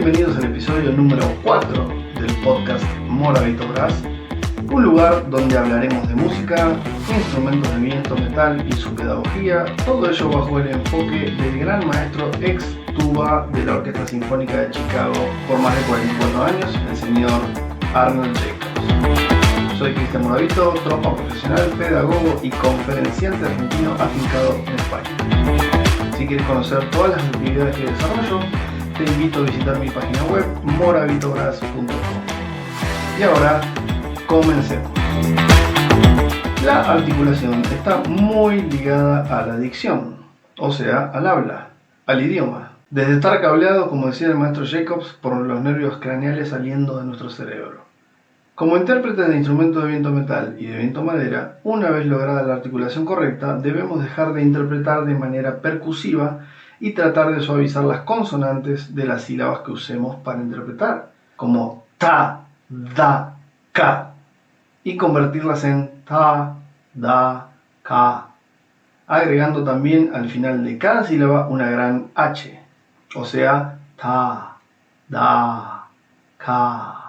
Bienvenidos al episodio número 4 del podcast Moravito Brass, un lugar donde hablaremos de música, instrumentos de viento, metal y su pedagogía, todo ello bajo el enfoque del gran maestro ex tuba de la Orquesta Sinfónica de Chicago por más de 44 años, el señor Arnold Jacobs. Soy Cristian Moravito, trompa profesional, pedagogo y conferenciante argentino afincado en España. Si quieres conocer todas las actividades que desarrollo, te invito a visitar mi página web moravitobrass.com. Y ahora, comencemos. La articulación está muy ligada a la dicción, o sea, al habla, al idioma. Desde estar cableado, como decía el maestro Jacobs, por los nervios craneales saliendo de nuestro cerebro. Como intérpretes de instrumentos de viento metal y de viento madera, una vez lograda la articulación correcta, debemos dejar de interpretar de manera percusiva y tratar de suavizar las consonantes de las sílabas que usemos para interpretar, como ta, da, ka, y convertirlas en ta, da, ka, agregando también al final de cada sílaba una gran H, o sea, ta, da, ka.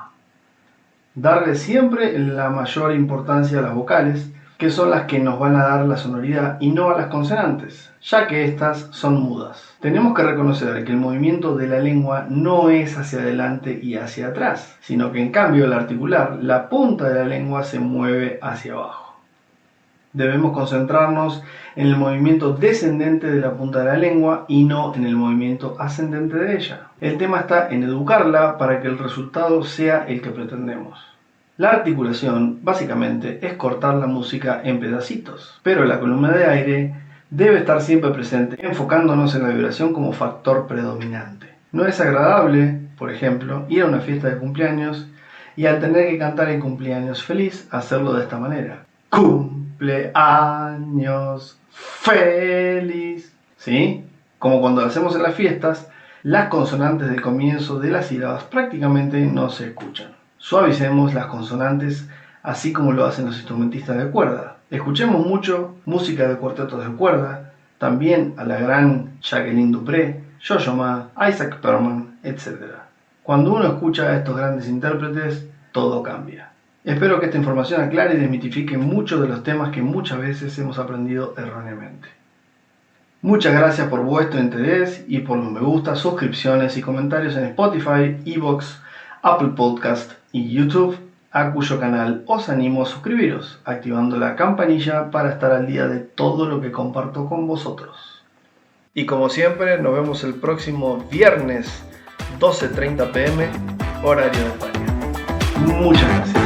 Darle siempre la mayor importancia a las vocales, que son las que nos van a dar la sonoridad y no a las consonantes, ya que estas son mudas. Tenemos que reconocer que el movimiento de la lengua no es hacia adelante y hacia atrás, sino que en cambio al articular, la punta de la lengua se mueve hacia abajo. Debemos concentrarnos en el movimiento descendente de la punta de la lengua y no en el movimiento ascendente de ella. El tema está en educarla para que el resultado sea el que pretendemos. La articulación, básicamente, es cortar la música en pedacitos, pero la columna de aire debe estar siempre presente, enfocándonos en la vibración como factor predominante. No es agradable, por ejemplo, ir a una fiesta de cumpleaños y al tener que cantar el cumpleaños feliz, hacerlo de esta manera. Cumpleaños feliz. ¿Sí? Como cuando lo hacemos en las fiestas, las consonantes del comienzo de las sílabas prácticamente no se escuchan. Suavicemos las consonantes así como lo hacen los instrumentistas de cuerda. Escuchemos mucho música de cuartetos de cuerda, también a la gran Jacqueline Dupré, Yo-Yo Ma, Isaac Perman, etc. Cuando uno escucha a estos grandes intérpretes, todo cambia. Espero que esta información aclare y desmitifique muchos de los temas que muchas veces hemos aprendido erróneamente. Muchas gracias por vuestro interés y por los me gusta, suscripciones y comentarios en Spotify, iVoox, Apple Podcast y YouTube, a cuyo canal os animo a suscribiros, activando la campanilla para estar al día de todo lo que comparto con vosotros. Y como siempre, nos vemos el próximo viernes 12:30 p.m. horario de España. Muchas gracias.